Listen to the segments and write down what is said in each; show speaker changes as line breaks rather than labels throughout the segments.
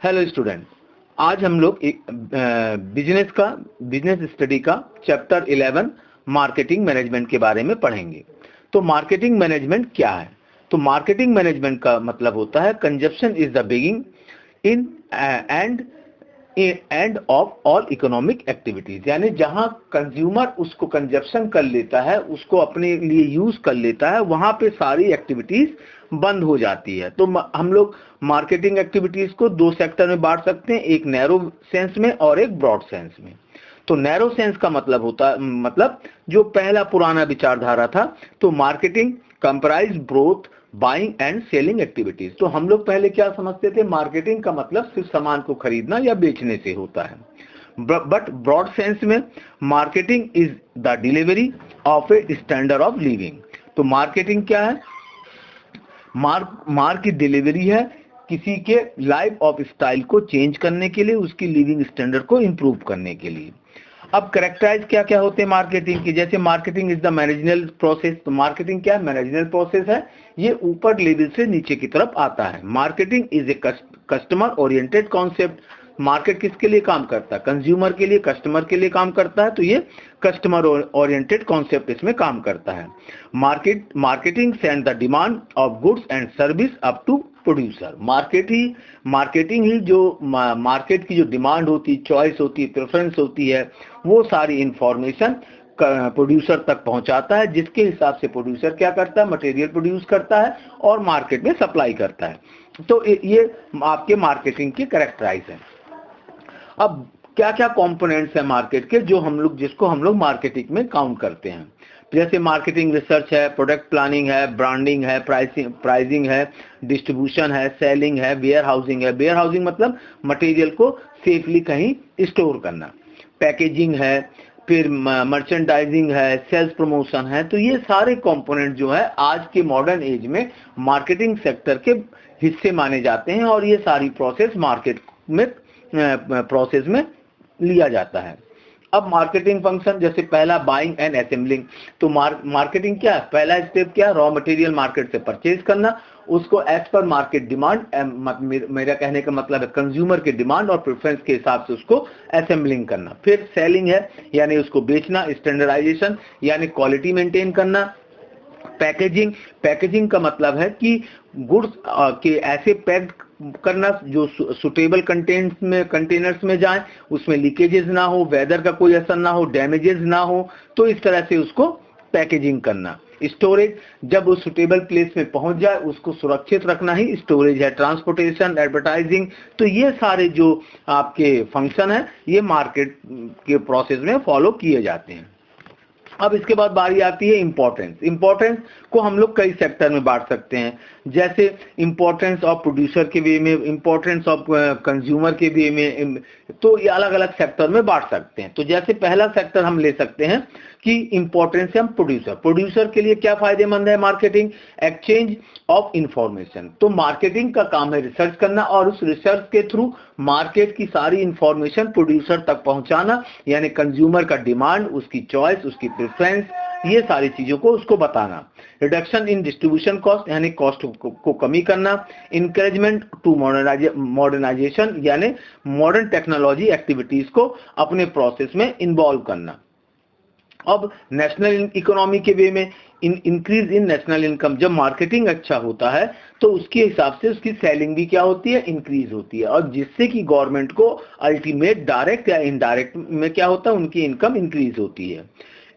Hello student, आज हम लोग एक बिजनेस स्टडी का चैप्टर 11 मार्केटिंग मैनेजमेंट के बारे में पढ़ेंगे। तो मार्केटिंग मैनेजमेंट क्या है? तो मार्केटिंग मैनेजमेंट का मतलब होता है consumption is the beginning in end of all economic activities, यानी जहां कंज्यूमर उसको कंजप्शन कर लेता है, उसको अपने लिए यूज कर लेता है, वहां पे सारी एक्टिविटीज बंद हो जाती है। तो हम लोग मार्केटिंग एक्टिविटीज को दो सेक्टर में बांट सकते हैं, एक नैरो सेंस में और एक ब्रॉड सेंस में। तो नैरो सेंस का मतलब होता है जो पहला पुराना विचारधारा था, तो marketing comprise both buying and selling activities. तो हम लोग पहले क्या समझते थे, मार्केटिंग का मतलब सिर्फ सामान को खरीदना या बेचने से होता है। बट ब्रॉड सेंस में marketing is the delivery of a standard of living. तो मार्केटिंग क्या है? मार्क की डिलीवरी है किसी के लाइफ ऑफ स्टाइल को चेंज करने के लिए, उसकी लिविंग स्टैंडर्ड को इंप्रूव करने के लिए। अब कैरेक्टराइज क्या क्या होते हैं मार्केटिंग की? जैसे marketing is the managerial process. तो मार्केटिंग क्या है? मैनेजरियल प्रोसेस है, ये ऊपर लेवल से नीचे की तरफ आता है। Marketing is a customer oriented concept. Market किसके लिए काम करता है? कंज्यूमर के लिए, कस्टमर के लिए काम करता है। तो ये कस्टमर ओरिएंटेड कॉन्सेप्ट इसमें काम करता है। Marketing send the demand of goods and service up to producer. Marketing ही जो मार्केट की जो डिमांड होती है, चॉइस होती है, प्रेफरेंस होती है, वो सारी इंफॉर्मेशन प्रोड्यूसर तक पहुंचाता है, जिसके हिसाब से प्रोड्यूसर क्या करता है? मटेरियल प्रोड्यूस करता है और मार्केट में सप्लाई करता है। तो ये आपके मार्केटिंग के कैरेक्टराइज है। अब क्या क्या कंपोनेंट्स है मार्केट के, जिसको हम लोग मार्केटिंग में काउंट करते हैं? जैसे मार्केटिंग रिसर्च है, प्रोडक्ट प्लानिंग है, ब्रांडिंग है, प्राइसिंग है, डिस्ट्रीब्यूशन है, सेलिंग है, वेयर हाउसिंग है। वेयर हाउसिंग मतलब मटेरियल को सेफली कहीं स्टोर करना। पैकेजिंग है, फिर मर्चेंडाइजिंग है, सेल्स प्रमोशन है। तो ये सारे कंपोनेंट जो है आज के मॉडर्न एज में मार्केटिंग सेक्टर के हिस्से माने जाते हैं, और ये सारी प्रोसेस मार्केट में लिया जाता है। अब मार्केटिंग फंक्शन, जैसे पहला बाइंग एंड असेंबलिंग। तो मार्केटिंग क्या है? पहला स्टेप क्या? रॉ मटेरियल मार्केट से परचेज करना, उसको एज पर मार्केट डिमांड, मेरा कहने का मतलब है कंज्यूमर के डिमांड और प्रेफरेंस के हिसाब से उसको असेंबलिंग करना। फिर सेलिंग है, यानी उसको बेचना, स्टैंडर्डाइजेशन यानी क्वालिटी मेंटेन करना। पैकेजिंग का मतलब है कि गुड्स के ऐसे पैक्ड करना जो सुटेबल कंटेनर्स में जाएं, उसमें लीकेजेस ना हो, वेदर का कोई असर ना हो, डैमेजेस ना हो, तो इस तरह से उसको पैकेजिंग करना। स्टोरेज, जब वो सुटेबल प्लेस में पहुंच जाए उसको सुरक्षित रखना ही स्टोरेज है। ट्रांसपोर्टेशन, एडवर्टाइजिंग, तो ये सारे जो आपके फंक्शन है ये मार्केट के प्रोसेस में फॉलो किए जाते हैं। अब इसके बाद बारी आती है इम्पोर्टेंस को हम लोग कई सेक्टर में बांट सकते हैं, जैसे इम्पोर्टेंस ऑफ प्रोड्यूसर के वे में, इम्पोर्टेंस ऑफ कंज्यूमर के वे में। तो ये अलग अलग सेक्टर में बांट सकते हैं। तो जैसे पहला सेक्टर हम ले सकते हैं कि इम्पोर्टेंस है प्रोड्यूसर के लिए क्या फायदेमंद है मार्केटिंग? Exchange of information. तो मार्केटिंग का काम है रिसर्च करना, और उस रिसर्च के थ्रू मार्केट की सारी इंफॉर्मेशन प्रोड्यूसर तक पहुंचाना, यानी कंज्यूमर का डिमांड, उसकी चॉइस, उसकी प्रेफरेंस, ये सारी चीजों को उसको बताना। रिडक्शन इन डिस्ट्रीब्यूशन कॉस्ट, यानी कॉस्ट को कमी करना। इंकरेजमेंट टू मॉडर्नाइजेशन, यानी मॉडर्न टेक्नोलॉजी एक्टिविटीज को अपने प्रोसेस में इन्वॉल्व करना। अब नेशनल इकोनॉमी के वे में इंक्रीज इन नेशनल इनकम। जब मार्केटिंग अच्छा होता है तो उसके हिसाब से उसकी सेलिंग भी क्या होती है? इंक्रीज होती है, और जिससे कि गवर्नमेंट को अल्टीमेट डायरेक्ट या इनडायरेक्ट में क्या होता है? उनकी इनकम इंक्रीज होती है।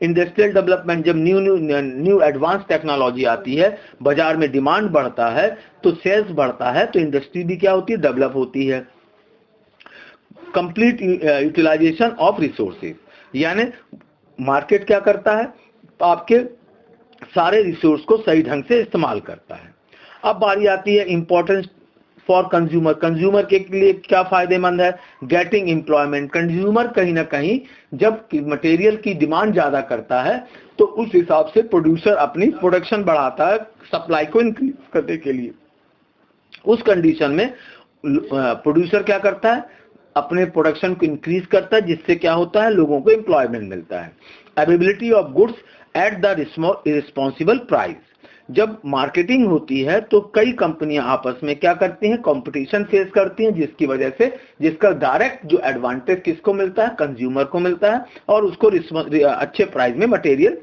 इंडस्ट्रियल डेवलपमेंट, जब न्यू एडवांस टेक्नोलॉजी आती है, बाजार में डिमांड बढ़ता है तो सेल्स बढ़ता है, तो इंडस्ट्री भी क्या होती है? डेवलप होती है। कंप्लीट यूटिलाइजेशन ऑफ रिसोर्सेज, यानी मार्केट क्या करता है? आपके सारे रिसोर्स को सही ढंग से इस्तेमाल करता है। अब बारी आती है इंपॉर्टेंस फॉर कंज्यूमर के लिए क्या फायदेमंद है? Getting employment. कंज्यूमर कहीं ना कहीं जब मटेरियल की डिमांड ज्यादा करता है तो उस हिसाब से प्रोड्यूसर अपनी प्रोडक्शन बढ़ाता है सप्लाई को इंक्रीज करने के लिए। उस कंडीशन में प्रोड्यूसर क्या करता है? अपने प्रोडक्शन को इंक्रीज करता है, जिससे क्या होता है? लोगों को एम्प्लॉयमेंट मिलता है। Availability of goods at the responsible price, जब मार्केटिंग होती है तो कई कंपनियां आपस में क्या करती हैं, कंपटीशन फेस करती हैं, जिसकी वजह से जिसका डायरेक्ट जो एडवांटेज किसको मिलता है, कंज्यूमर को मिलता है और उसको अच्छे प्राइस में मटेरियल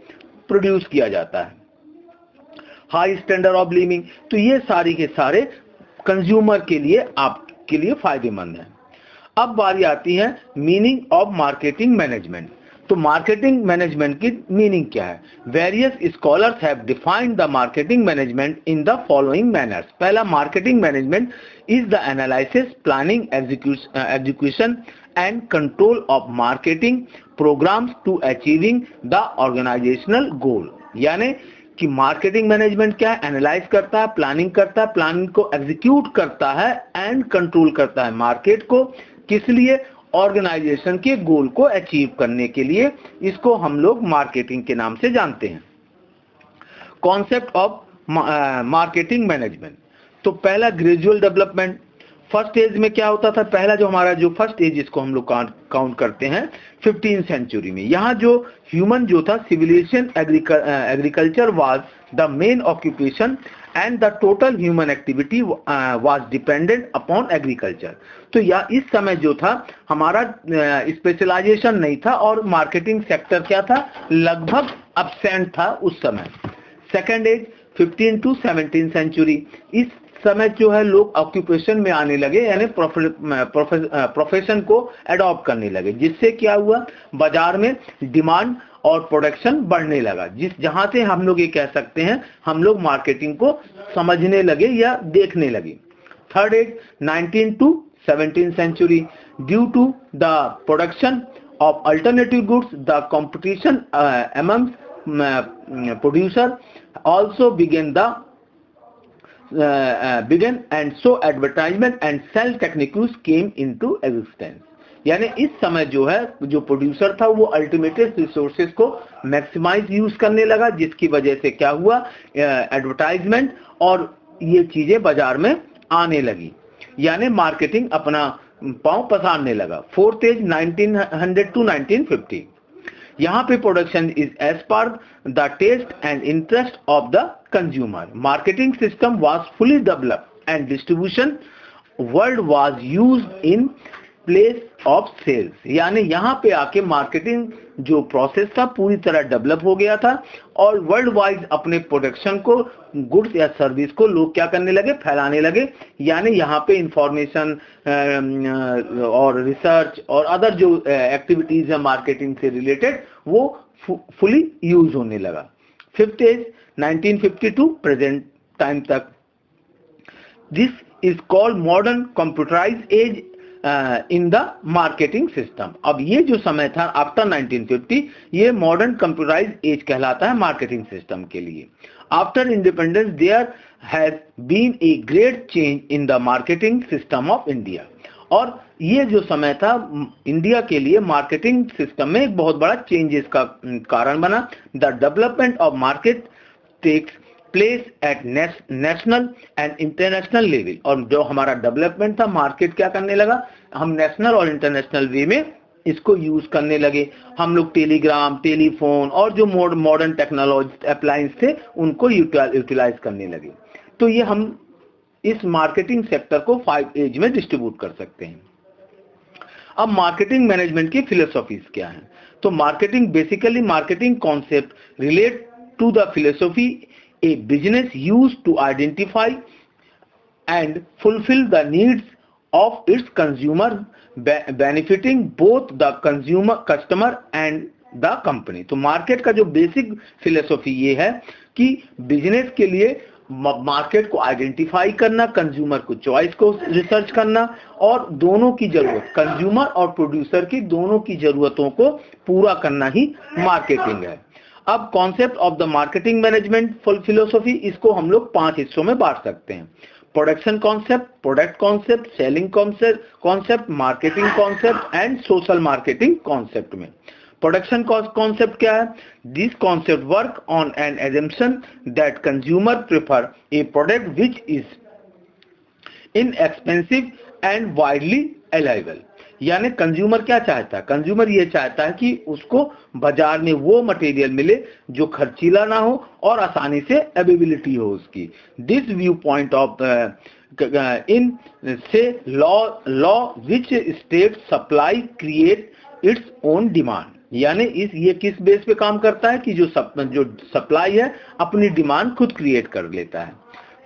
प्रोड्यूस किया जाता है। हाई स्टैंडर्ड ऑफ लिविंग, तो ये सारी के सारे कंज्यूमर के लिए आपके लिए फायदेमंद है। अब बारी आती है मीनिंग ऑफ मार्केटिंग मैनेजमेंट। तो मार्केटिंग मैनेजमेंट की मीनिंग क्या है? Various scholars have defined the marketing management in the following manners. पहला, marketing management is the analysis, planning, execution and control of marketing programmes to achieving the organisational goal. यानी कि marketing management क्या है? Analyse करता है, planning करता है, planning को एग्जीक्यूट करता है एंड कंट्रोल करता है मार्केट को, किस लिए? ऑर्गेनाइजेशन के गोल को अचीव करने के लिए। इसको हम लोग मार्केटिंग के नाम से जानते हैं। Concept of marketing management. तो पहला, ग्रेजुअल डेवलपमेंट। फर्स्ट एज में क्या होता था? पहला जो हमारा जो फर्स्ट एज जिसको हम लोग काउंट करते हैं 15th सेंचुरी में, यहाँ जो ह्यूमन जो था, civilization, agriculture was the main occupation and the total human activity was dependent upon agriculture. तो या इस समय जो था हमारा स्पेशलाइजेशन नहीं था और मार्केटिंग सेक्टर क्या था? लगभग एब्सेंट था उस समय। सेकेंड एज 15 to 17 सेंचुरी, इस समय जो है लोग ऑक्यूपेशन में आने लगे, यानी प्रोफेशन को अडॉप्ट करने लगे, जिससे क्या हुआ? बाजार में डिमांड और प्रोडक्शन बढ़ने लगा, जहां से हम लोग ये कह सकते हैं हम लोग मार्केटिंग को समझने लगे या देखने लगे। Third age 19 to 17 century, due to the production of alternative goods, the competition among producer also began and so advertisement and sell techniques came into existence। यानी इस समय जो है जो प्रोड्यूसर था वो अल्टीमेटेड रिसोर्सेज को मैक्सिमाइज यूज करने लगा, जिसकी वजह से क्या हुआ? एडवर्टाइजमेंट और ये चीजें बाजार में आने लगी, यानी मार्केटिंग अपना पांव पसारने लगा। फोर्थ एज 1900 to 1950, यहाँ पे production is as per the taste and interest of the consumer. Marketing system was fully developed and distribution world was used in place of sales. यानी यहाँ पे आके मार्केटिंग जो प्रोसेस था पूरी तरह डेवलप हो गया था और वर्ल्ड वाइड अपने प्रोडक्शन को, गुड्स या सर्विस को लोग क्या करने लगे? फैलाने लगे। यानी यहाँ पे इंफॉर्मेशन और रिसर्च और अदर जो एक्टिविटीज है मार्केटिंग से रिलेटेड वो फुली यूज होने लगा। Fifth age 1950 to present time तक, this is called modern computerised age in the marketing system. अब ये जो समय था आफ्टर 1950, ये मॉडर्न कंप्यूटराइज्ड एज कहलाता है मार्केटिंग सिस्टम के लिए। After independence there has been a great change in the marketing system of India. और ये जो समय था इंडिया के लिए मार्केटिंग सिस्टम में एक बहुत बड़ा चेंजेस का कारण बना। The development of market takes place at national and international level. और जो हमारा डेवलपमेंट था, मार्केट क्या करने लगा? हम नेशनल और इंटरनेशनल वे में इसको यूज करने लगे। हम लोग टेलीग्राम, टेलीफोन और जो मॉडर्न टेक्नोलॉजी अप्लायंस थे उनको यूटिलाइज करने लगे। तो ये हम इस मार्केटिंग सेक्टर को 5 एज में डिस्ट्रीब्यूट कर सकते हैं। अब मार्केटिंग मैनेजमेंट की फिलोसॉफीज क्या है? तो marketing basically marketing concept relate to the philosophy a business used to identify and fulfill the needs of its consumer, benefiting both the customer and the company। तो market का जो basic philosophy ये है कि business के लिए market को identify करना, कंज्यूमर को चॉइस को रिसर्च करना और दोनों की जरूरत, कंज्यूमर और प्रोड्यूसर की दोनों की जरूरतों को पूरा करना ही मार्केटिंग है। अब concept of the marketing management philosophy, इसको हम लोग 5 हिस्सों में बांट सकते हैं। Production concept, product concept, selling concept, marketing concept and social marketing concept में। प्रोडक्शन कॉन्सेप्ट क्या है? This concept work on an assumption that consumer prefer A product which is inexpensive and widely available. यानी consumer क्या चाहता है, consumer ये चाहता है कि उसको बाजार में वो मटेरियल मिले जो खर्चीला ना हो और आसानी से अवेलेबिलिटी हो उसकी। दिस व्यू पॉइंट ऑफ इन से law which state supply create its own demand, यानी ये किस बेस पे काम करता है कि जो सप्लाई है अपनी डिमांड खुद क्रिएट कर लेता है।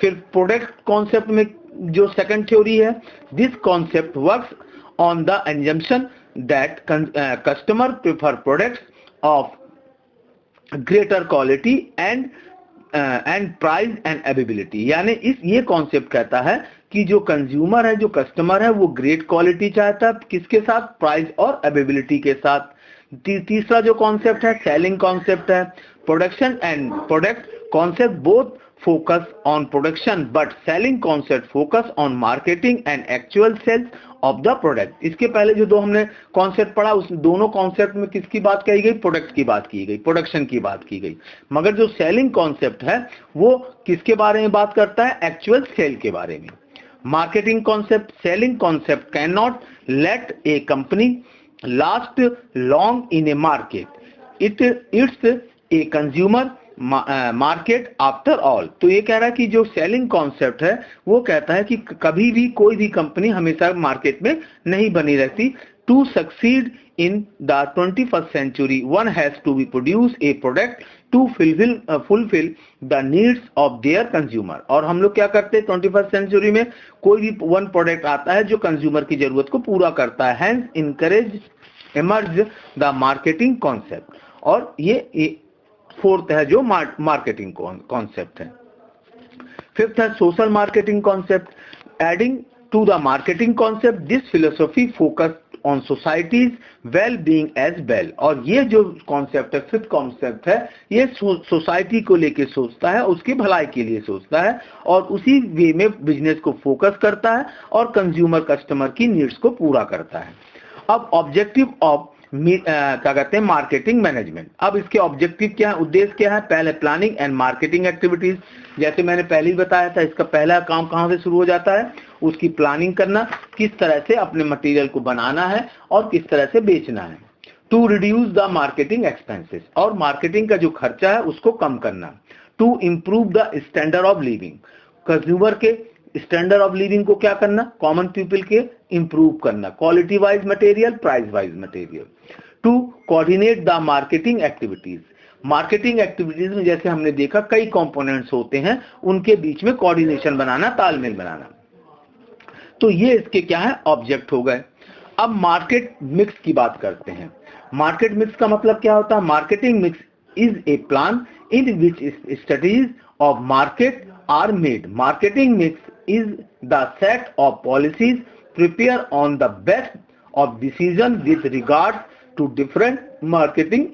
फिर प्रोडक्ट कॉन्सेप्ट में जो सेकंड थ्योरी है, this concept works on the assumption that customer prefer products of greater quality and price and availability, यानी ये कॉन्सेप्ट कहता है कि जो कंज्यूमर है, जो कस्टमर है, वो ग्रेट क्वालिटी चाहता है, किसके साथ, प्राइस और अवेलेबिलिटी के साथ। तीसरा जो कॉन्सेप्ट है सेलिंग कॉन्सेप्ट है। Production and product concept both focus on production but selling concept focus on marketing and actual sales of the product। इसके पहले जो दो हमने कॉन्सेप्ट पढ़ा उस दोनों कॉन्सेप्ट में किसकी बात कही गई, प्रोडक्ट की बात की गई, प्रोडक्शन की बात की गई। मगर जो सेलिंग कॉन्सेप्ट है वो किसके बारे में बात करता है, एक्चुअल सेल के बारे में। Marketing concept, selling concept can not let A company last long in A market, it's a consumer market after all. तो ये कह रहा है कि जो सेलिंग कॉन्सेप्ट है वो कहता है कि कभी भी कोई भी कंपनी हमेशा मार्केट में नहीं बनी रहती। To succeed in the 21st century one has to be produce a product to fulfill the needs of their consumer। और हम लोग क्या करते हैं 21st century में, कोई भी वन प्रोडक्ट आता है जो कंज्यूमर की जरूरत को पूरा करता है। Hence encourage emerge the marketing concept. और ये फोर्थ है जो मार्केटिंग कॉन्सेप्ट है। फिफ्थ है social marketing concept. Adding to the marketing concept this philosophy focus on societies well being as well. और ये जो कॉन्सेप्ट है, फिफ्थ कॉन्सेप्ट है, ये सोसाइटी को लेके सोचता है, उसकी भलाई के लिए सोचता है और उसी वे में बिजनेस को फोकस करता है और कंज्यूमर कस्टमर की नीड्स को पूरा करता है। अब ऑब्जेक्टिव ऑफ क्या कहते हैं, मार्केटिंग मैनेजमेंट। अब इसके ऑब्जेक्टिव क्या है, उद्देश्य क्या है। पहले प्लानिंग एंड मार्केटिंग एक्टिविटीज, जैसे मैंने पहले ही बताया था, इसका पहला काम कहां से शुरू हो जाता है, उसकी प्लानिंग करना, किस तरह से अपने मटेरियल को बनाना है और किस तरह से बेचना है। To reduce the marketing expenses, और मार्केटिंग का जो खर्चा है उसको कम करना। To improve the standard of living, consumer के स्टैंडर्ड ऑफ लिविंग को क्या करना, कॉमन पीपल के इंप्रूव करना, quality wise material, price wise material. To coordinate the marketing activities, marketing activities में जैसे हमने देखा कई कंपोनेंट्स होते हैं, उनके बीच में कोऑर्डिनेशन बनाना, तालमेल बनाना। तो ये इसके क्या है, ऑब्जेक्ट हो गए। अब मार्केट मिक्स की बात करते हैं। मार्केट मिक्स का मतलब क्या होता है, marketing mix is a plan in which strategies of market are made. Marketing mix is the set of policies prepared on the best of decision with regard to different marketing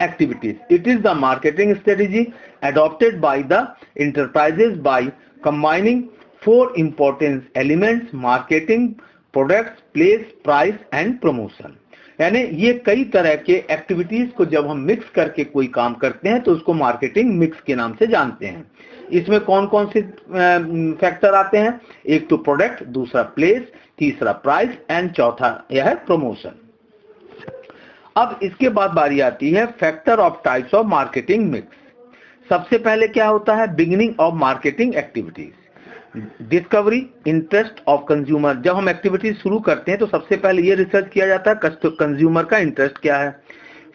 activities. It is the marketing strategy adopted by the enterprises by combining four important elements: marketing, products, place, price and promotion। यानी ये कई तरह के activities को जब हम mix करके कोई काम करते हैं तो उसको मार्केटिंग मिक्स के नाम से जानते हैं। इसमें कौन कौन से फैक्टर आते हैं, एक तो प्रोडक्ट, दूसरा प्लेस, तीसरा प्राइस एंड चौथा यह है प्रमोशन। अब इसके बाद बारी आती है factor of types of marketing mix. सबसे पहले क्या होता है, beginning of marketing activities. Discovery interest of consumer, जब हम एक्टिविटीज शुरू करते हैं तो सबसे पहले ये रिसर्च किया जाता है कंज्यूमर का इंटरेस्ट क्या है।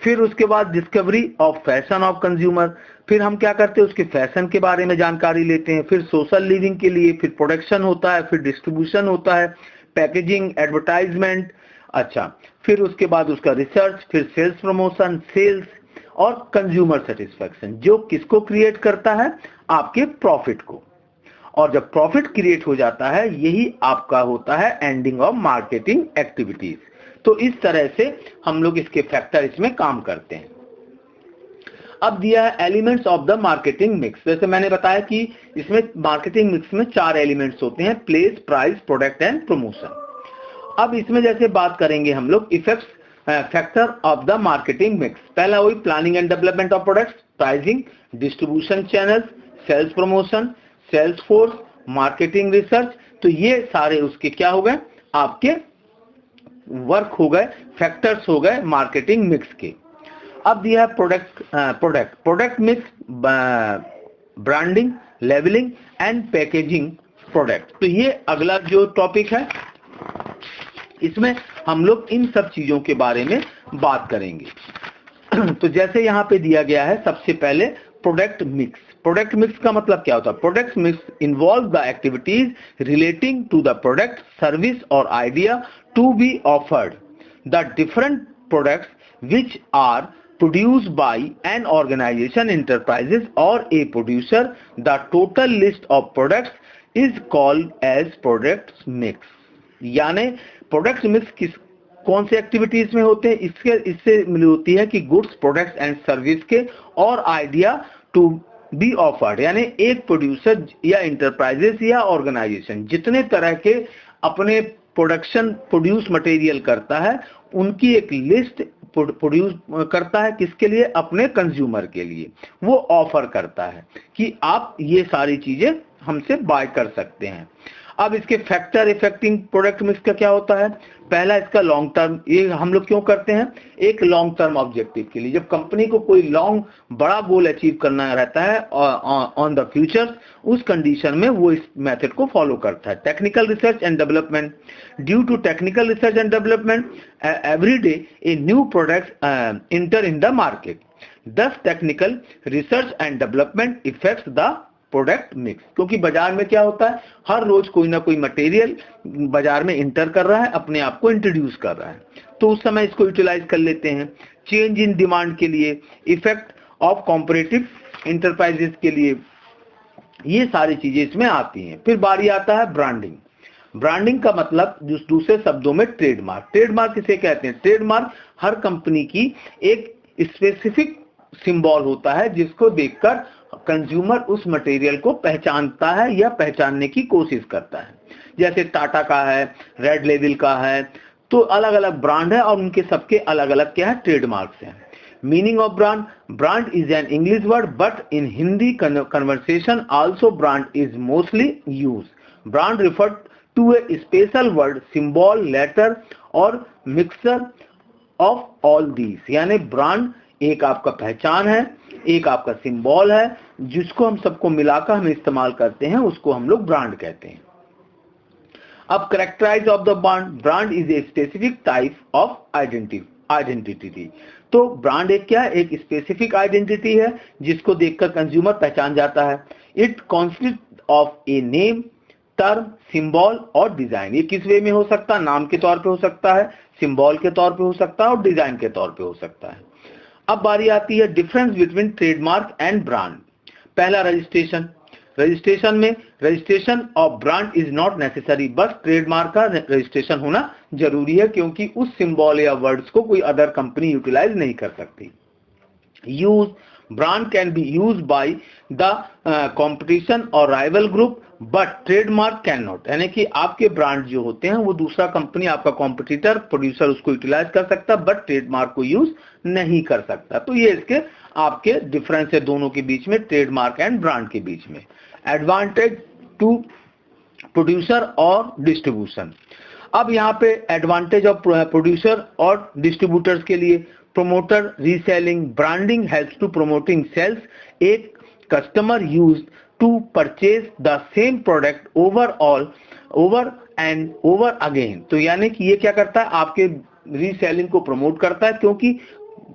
फिर उसके बाद discovery of fashion of consumer, फिर हम क्या करते हैं उसके फैशन के बारे में जानकारी लेते हैं। फिर सोशल लिविंग के लिए फिर प्रोडक्शन होता है, फिर डिस्ट्रीब्यूशन होता है, पैकेजिंग, एडवर्टाइजमेंट। अच्छा, फिर उसके बाद उसका रिसर्च, फिर सेल्स प्रमोशन, सेल्स और कंज्यूमर सेटिस्फैक्शन, जो किसको क्रिएट करता है, आपके प्रॉफिट को। और जब प्रॉफिट क्रिएट हो जाता है यही आपका होता है एंडिंग ऑफ मार्केटिंग एक्टिविटीज। तो इस तरह से हम लोग इसके फैक्टर इसमें काम करते हैं। अब दिया है elements of the marketing mix. जैसे मैंने बताया कि इसमें मार्केटिंग मिक्स में 4 एलिमेंट्स होते हैं, place, price, product and promotion. अब इसमें जैसे बात करेंगे हम लोग effects factor of the marketing mix. पहला वही planning and development of products, pricing, distribution channels, sales promotion, sales force, marketing research. तो ये सारे उसके क्या हो गए, आपके वर्क हो गए, फैक्टर्स हो गए मार्केटिंग मिक्स के। अब दिया है product mix, branding, labelling and packaging product. तो ये अगला जो टॉपिक है, इसमें हम लोग इन सब चीजों के बारे में बात करेंगे। तो जैसे यहाँ पे दिया गया है, सबसे पहले प्रोडक्ट मिक्स। प्रोडक्ट मिक्स का मतलब क्या होता है? Product mix involve the activities relating to the product, service or idea to be offered. The different products which are produced by an organization, enterprises or a producer, the total list of products is called as product mix। यानी product mix कौन से activities में होते हैं? इससे होती है कि गुड्स, प्रोडक्ट्स एंड सर्विस के और आइडिया टू बी ऑफर्ड, यानी एक प्रोड्यूसर या इंटरप्राइजेस या ऑर्गेनाइजेशन जितने तरह के अपने प्रोड्यूस मटेरियल करता है, उनकी एक लिस्ट प्रोड्यूस करता है। किसके लिए? अपने कंज्यूमर के लिए। वो ऑफर करता है कि आप ये सारी चीजें हमसे बाय कर सकते हैं। अब इसके फैक्टर इफेक्टिंग प्रोडक्ट मिक्स का क्या होता है? पहला इसका लॉन्ग टर्म, ये हम लोग क्यों करते हैं? एक लॉन्ग टर्म ऑब्जेक्टिव के लिए। जब कंपनी को कोई लॉन्ग बड़ा गोल अचीव करना रहता है ऑन द फ्यूचर, उस कंडीशन में वो इस मेथड को फॉलो करता है। Technical research and development, due to technical research and development every day a new product enter in the market, this technical research and development affects the product mix. क्योंकि बाजार में क्या होता है, हर रोज कोई ना कोई मटेरियल बाजार में इंटर कर रहा है, अपने आप को इंट्रोड्यूस कर रहा है, तो उस समय इसको यूटिलाइज कर लेते हैं। चेंज इन डिमांड के लिए, इफेक्ट ऑफ कॉम्परेटिव इंटरप्राइजेस के लिए, ये सारी चीजें इसमें आती हैं। फिर बारी आता है ब्रांडिंग। ब्रांडिंग का मतलब दूसरे शब्दों में ट्रेडमार्क। ट्रेडमार्क किसे कहते हैं? ट्रेडमार्क हर कंपनी की एक स्पेसिफिक सिंबल होता है जिसको देखकर कंज्यूमर उस मटेरियल को पहचानता है या पहचानने की कोशिश करता है। जैसे टाटा का है, रेड लेबल का है, तो अलग अलग ब्रांड है और उनके सबके अलग अलग क्या है? ट्रेडमार्क्स हैं। Meaning of brand, brand is an English word but in Hindi conversation also brand is mostly use. Brand refer to a special word, symbol, letter और मिक्सचर ऑफ ऑल दीज। यानी ब्रांड एक आपका पहचान है, एक आपका सिंबल है, जिसको हम सबको मिलाकर हम इस्तेमाल करते हैं, उसको हम लोग ब्रांड कहते हैं। अब characterize of the brand is a specific type of identity. तो ब्रांड एक क्या है? एक स्पेसिफिक आइडेंटिटी है जिसको देखकर कंज्यूमर पहचान जाता है। It consist of a name, term, symbol और डिजाइन। ये किस वे में हो सकता है? नाम के तौर पे हो सकता है, सिंबल के तौर पे हो सकता है और डिजाइन के तौर पे हो सकता है। अब बारी आती है difference between trademark and brand. पहला रजिस्ट्रेशन। रजिस्ट्रेशन में registration of brand is not necessary, बस ट्रेडमार्क का रजिस्ट्रेशन होना जरूरी है क्योंकि उस सिंबल या वर्ड्स को कोई अदर कंपनी यूटिलाइज नहीं कर सकती। Use, brand can be use by the competition or rival group but trademark can not. यानी कि आपके ब्रांड जो होते हैं वो दूसरा कंपनी, आपका कॉम्पिटिटर, प्रोड्यूसर उसको यूटिलाइज कर सकता है बट ट्रेडमार्क को यूज नहीं कर सकता। तो ये इसके आपके डिफरेंस है दोनों के बीच में, ट्रेडमार्क एंड ब्रांड के बीच में। एडवांटेज टू प्रोड्यूसर और डिस्ट्रीब्यूशन। अब यहाँ पे एडवांटेज ऑफ प्रोड्यूसर और डिस्ट्रीब्यूटर्स के लिए, promoter reselling, branding helps to promoting sales. A customer used to purchase the same product over and over again. तो यानी कि ये क्या करता है? आपके रीसेलिंग को प्रमोट करता है क्योंकि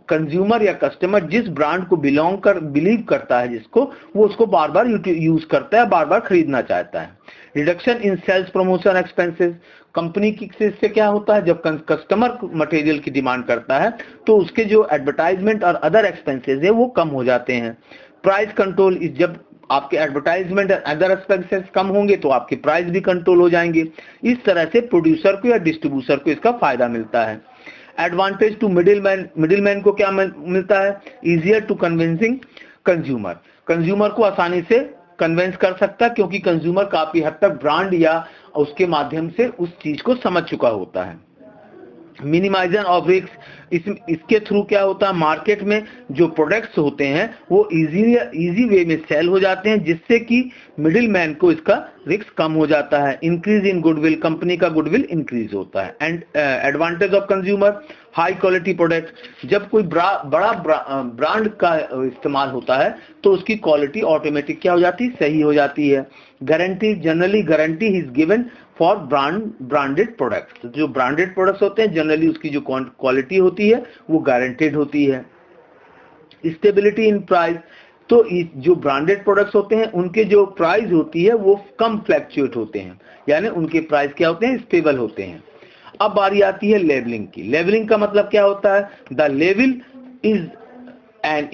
कंज्यूमर या कस्टमर जिस ब्रांड को बिलीव करता है, जिसको वो उसको बार बार यूज करता है, बार बार खरीदना चाहता है। Reduction in sales promotion expenses. Company की से क्या होता है? जब कस्टमर मटेरियल की डिमांड करता है तो उसके जो एडवर्टाइजमेंट और अदर एक्सपेंसेस है वो कम हो जाते हैं। प्राइस कंट्रोल, जब आपके एडवर्टाइजमेंट और अदर एक्सपेंसेस कम होंगे तो आपके प्राइस भी कंट्रोल हो जाएंगे। इस तरह से प्रोड्यूसर को या डिस्ट्रीब्यूटर को इसका फायदा मिलता है। एडवांटेज टू मिडिलमैन को क्या मिलता है? Easier to convincing consumer. Consumer को आसानी से कन्विंस कर सकता है क्योंकि कंज्यूमर काफी हद तक ब्रांड या उसके माध्यम से उस चीज को समझ चुका होता है। मिनिमाइजेशन ऑफ रिस्क, इसके थ्रू क्या होता है, मार्केट में जो प्रोडक्ट्स होते हैं वो इजी वे में सेल हो जाते हैं, जिससे कि मिडिल मैन को इसका रिस्क कम हो जाता है। इंक्रीज इन गुडविल, कंपनी का गुडविल इंक्रीज होता है। And advantage of consumer, high quality product, जब कोई बड़ा ब्रांड का इस्तेमाल होता है तो उसकी क्वालिटी ऑटोमेटिक क्या हो जाती है, सही हो जाती है। Guarantee, generally guarantee is given for branded products, जो ब्रांडेड प्रोडक्ट्स होते हैं जनरली उसकी जो क्वालिटी होती है वो गारंटेड होती है। स्टेबिलिटी इन प्राइस, तो जो ब्रांडेड प्रोडक्ट्स होते हैं उनके जो प्राइस होती है वो कम फ्लैक्चुएट होते हैं, यानी उनके प्राइस क्या होते हैं, स्टेबल होते हैं। अब बारी आती है लेबलिंग की। लेबलिंग का मतलब क्या होता है, the label is an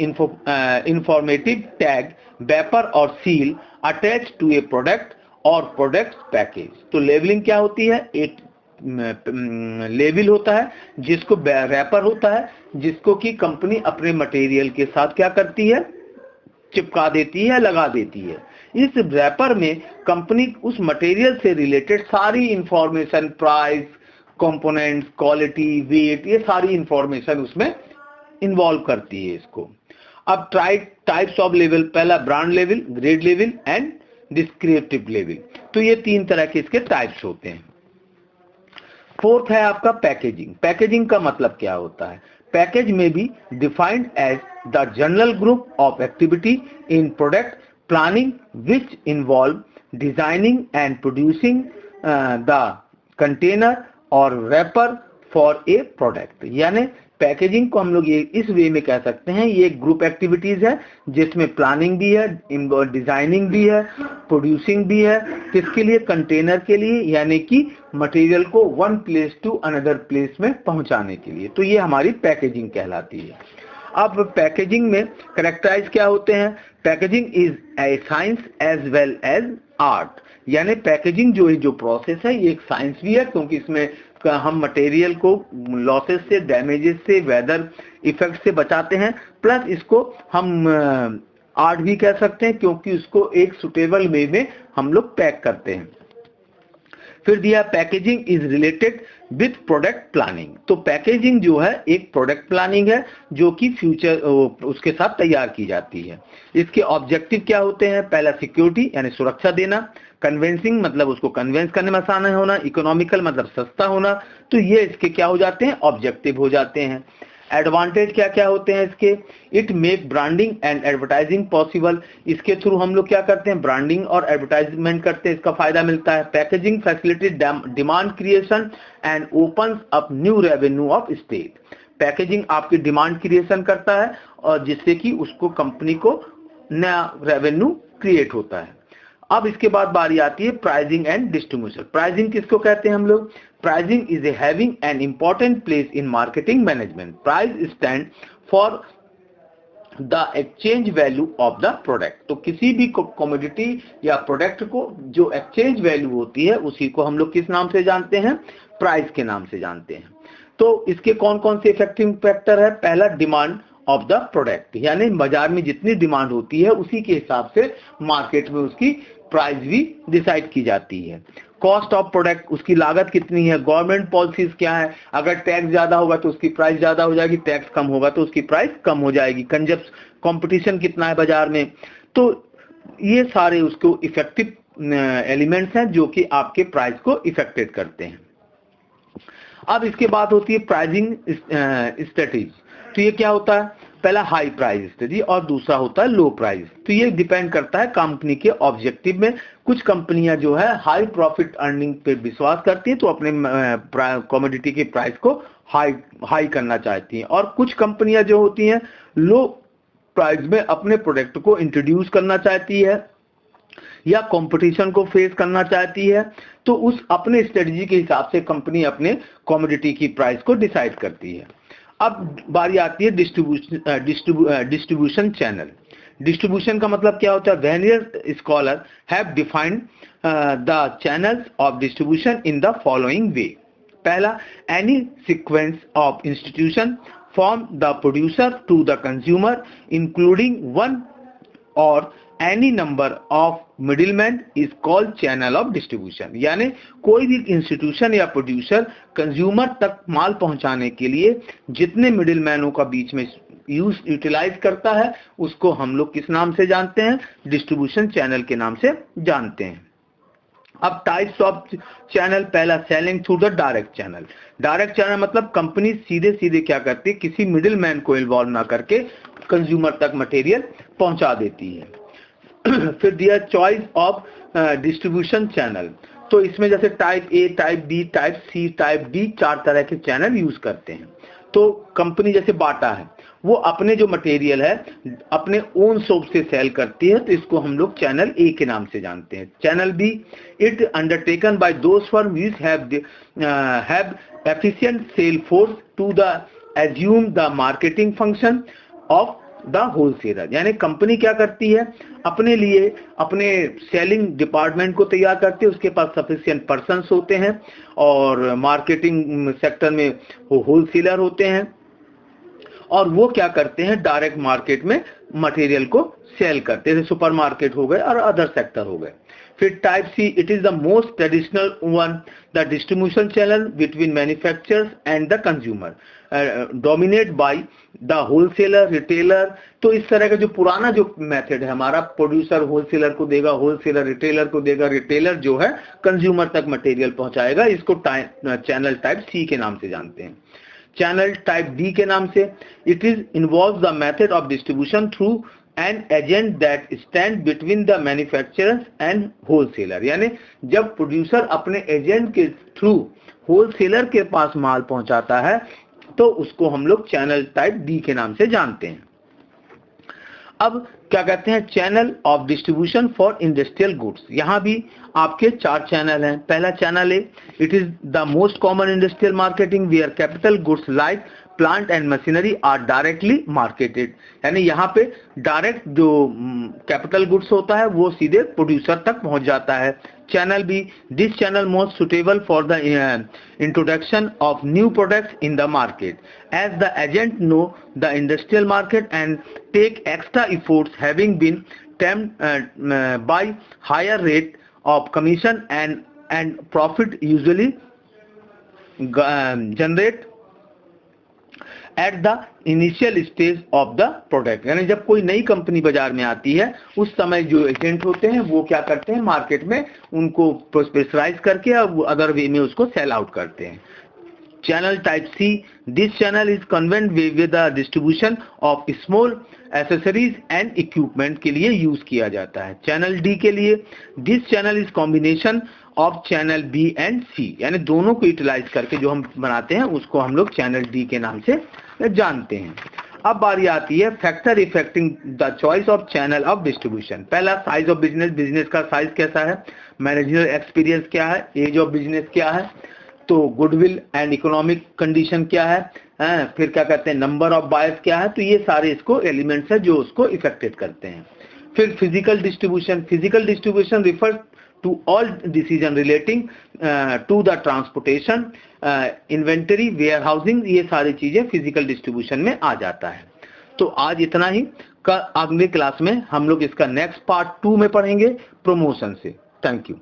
informative tag, wrapper or seal attach to a product or product package. तो लेबलिंग क्या होती है, एक लेबल होता है जिसको रैपर होता है, जिसको कि कंपनी अपने मटेरियल के साथ क्या करती है, चिपका देती है, लगा देती है। इस रैपर में कंपनी उस मटेरियल से रिलेटेड सारी information, price, components, quality, weight, ये सारी इंफॉर्मेशन उसमें इन्वॉल्व करती है इसको। अब टाइप्स ऑफ लेवल, पहला brand level, grade level and descriptive level. तो ये 3 तरह के इसके टाइप्स होते हैं। फोर्थ है आपका पैकेजिंग। पैकेजिंग का मतलब क्या होता है, पैकेज में भी defined as the general group of activity in product planning which involve designing and producing the container और रैपर फॉर ए प्रोडक्ट। यानी पैकेजिंग को हम लोग ये इस वे में कह सकते हैं, ये ग्रुप एक्टिविटीज है जिसमें प्लानिंग भी है, डिजाइनिंग भी है, प्रोड्यूसिंग भी है। किसके लिए, कंटेनर के लिए, यानी कि मटेरियल को one place to another place में पहुंचाने के लिए। तो ये हमारी पैकेजिंग कहलाती है। अब पैकेजिंग में कैरेक्टराइज क्या होते हैं, packaging is a science as well as art. यानी पैकेजिंग जो प्रोसेस है ये एक साइंस भी है, क्योंकि इसमें हम मटेरियल को लॉसेस से, डैमेजेस से, वेदर इफेक्ट से बचाते हैं, प्लस इसको हम आर्ट भी कह सकते हैं, क्योंकि उसको एक सुटेबल वे में हम लोग पैक करते हैं। फिर दिया packaging is related with product planning. तो पैकेजिंग जो है एक प्रोडक्ट प्लानिंग है जो कि फ्यूचर उसके साथ तैयार की जाती है। इसके ऑब्जेक्टिव क्या होते हैं, पहला सिक्योरिटी यानी सुरक्षा देना, कन्विंसिंग मतलब उसको कन्विंस करने में आसान होना, इकोनॉमिकल मतलब सस्ता होना। तो ये इसके क्या हो जाते हैं, ऑब्जेक्टिव हो जाते हैं। एडवांटेज क्या क्या होते हैं इसके, it make branding and advertising possible. इसके थ्रू हम लोग क्या करते हैं, ब्रांडिंग और एडवर्टाइजमेंट करते हैं, इसका फायदा मिलता है। Packaging facility demand creation and opens up new revenue of state. Packaging आपकी डिमांड क्रिएशन करता है और जिससे कि उसको कंपनी को नया रेवेन्यू क्रिएट होता है। अब इसके बाद बारी आती है प्राइसिंग एंड डिस्ट्रीब्यूशन। प्राइसिंग किसको कहते हैं हम लोग, pricing is a having an important place in marketing management. Price stand for the exchange value of the product. तो किसी भी कमोडिटी या प्रोडक्ट को जो एक्सचेंज वैल्यू होती है उसी को हम लोग किस नाम से जानते हैं, प्राइस के नाम से जानते हैं। तो इसके कौन कौन से इफेक्टिव फैक्टर है, पहला डिमांड ऑफ द प्रोडक्ट, यानी बाजार में जितनी डिमांड होती है उसी के हिसाब से मार्केट में उसकी प्राइस भी डिसाइड की जाती है। कॉस्ट ऑफ प्रोडक्ट, उसकी लागत कितनी है, गवर्नमेंट पॉलिसीज क्या है, अगर टैक्स ज्यादा होगा तो उसकी प्राइस ज्यादा हो जाएगी, टैक्स कम होगा तो उसकी प्राइस कम हो जाएगी, कंपटीशन कितना है बाजार में। तो ये सारे उसको इफेक्टिव एलिमेंट्स हैं जो कि आपके प्राइस को इफेक्टेड करते हैं। अब इसके बाद होती है प्राइसिंग स्ट्रेटेजी। तो ये क्या होता है, पहला हाई प्राइस स्ट्रेटेजी और दूसरा होता है लो प्राइस। तो ये डिपेंड करता है कंपनी के ऑब्जेक्टिव में। कुछ कंपनियां जो है हाई प्रॉफिट अर्निंग पे विश्वास करती हैं तो अपने कमोडिटी के प्राइस को हाई करना चाहती हैं, और कुछ कंपनियां जो होती हैं लो प्राइस में अपने प्रोडक्ट को इंट्रोड्यूस करना चाहती है या कंपटीशन को फेस करना चाहती है। तो उस अपने स्ट्रेटजी के हिसाब से कंपनी अपने कमोडिटी की प्राइस को डिसाइड करती है। अब बारी आती है डिस्ट्रीब्यूशन चैनल। डिस्ट्रीब्यूशन का मतलब क्या होता है, various scholar have defined the channels of distribution in the following way. पहला, any sequence of institution from the producer to the consumer including one or any number of middleman is called channel of distribution. यानी कोई भी institution या producer consumer तक माल पहुंचाने के लिए जितने मिडिलमैनों का बीच में यूटिलाइज करता है उसको हम लोग किस नाम से जानते हैं? डिस्ट्रीब्यूशन चैनल के नाम से जानते हैं। अब टाइप्स ऑफ चैनल, पहला selling through the direct channel. Direct channel मतलब कंपनी सीधे सीधे क्या करती है, किसी मिडिलमैन को इन्वॉल्व ना करके कंज्यूमर तक मटेरियल पहुंचा देती है। फिर दिया चॉइस ऑफ डिस्ट्रीब्यूशन चैनल। तो इसमें जैसे type A, type B, type C, type D, 4 तरह के चैनल यूज करते हैं। तो कंपनी जैसे बाटा है, वो अपने जो मटेरियल है अपने ओन शॉप से सेल करती है, तो इसको हम लोग चैनल ए के नाम से जानते हैं। Channel B, it undertaken by those firm which have efficient sale force to the assume the marketing function of the wholesaler. यानी कंपनी क्या करती है, अपने लिए अपने सेलिंग डिपार्टमेंट को तैयार करती है, उसके पास सफिशिएंट पर्सन्स होते हैं और मार्केटिंग सेक्टर में वो होलसेलर होते हैं और वो क्या करते हैं, डायरेक्ट मार्केट में मटेरियल को सेल करते हैं, जैसे सुपरमार्केट हो गए और अदर सेक्टर हो गए। फिर type C, it is the most traditional one, the distribution channel between manufacturers and the consumer, dominate by the wholesaler, retailer. तो इस तरह का जो पुराना जो मेथड है हमारा, प्रोड्यूसर होलसेलर को देगा, होलसेलर रिटेलर को देगा, रिटेलर जो है कंज्यूमर तक मटेरियल पहुंचाएगा, इसको चैनल टाइप सी के नाम से जानते हैं। चैनल टाइप डी के नाम से, it is involve the method of distribution through an agent that stand between the manufacturers and wholesaler. यानी जब प्रोड्यूसर अपने एजेंट के थ्रू होलसेलर के पास माल पहुंचाता है तो उसको हम लोग चैनल टाइप डी के नाम से जानते हैं। अब क्या कहते हैं, channel of distribution for industrial goods. यहाँ भी आपके 4 चैनल हैं। पहला चैनल है, it is the most common industrial marketing where capital goods like plant and machinery are directly marketed. यानी यहाँ पे डायरेक्ट जो कैपिटल गुड्स होता है वो सीधे प्रोड्यूसर तक पहुंच जाता है। Channel B, this channel most suitable for the introduction of new products in the market as the agent know the industrial market and take extra efforts having been tempted by higher rate of commission and profit usually generate at the initial stage of the product. यानी जब कोई नई company बाजार में आती है उस समय जो एजेंट होते हैं वो क्या करते हैं, मार्केट में उनको प्रेशराइज करके अदर वे में उसको सेल आउट करते हैं। Channel type C, this channel is concerned with the distribution of small accessories and equipment के लिए यूज किया जाता है। चैनल डी के लिए, this channel is combination of channel B and C. यानी दोनों को यूटिलाइज करके जो हम बनाते हैं उसको हम लोग चैनल डी के नाम से जानते हैं। अब बारी आती है factor affecting the choice of channel of distribution. पहला, साइज ऑफ बिजनेस, बिजनेस का साइज कैसा है, मैनेजरियल एक्सपीरियंस क्या है, एज ऑफ बिजनेस क्या है, तो गुडविल एंड इकोनॉमिक कंडीशन क्या है, फिर क्या कहते हैं, नंबर ऑफ बायर्स क्या है। तो ये सारे इसको एलिमेंट्स है जो उसको इफेक्टेड करते हैं। फिर physical distribution, physical distribution refers to all decision relating to the transportation, inventory, warehousing, ये सारी चीजें फिजिकल डिस्ट्रीब्यूशन में आ जाता है। तो आज इतना ही, अगले क्लास में हम लोग इसका नेक्स्ट पार्ट 2 में पढ़ेंगे प्रमोशन से। Thank you.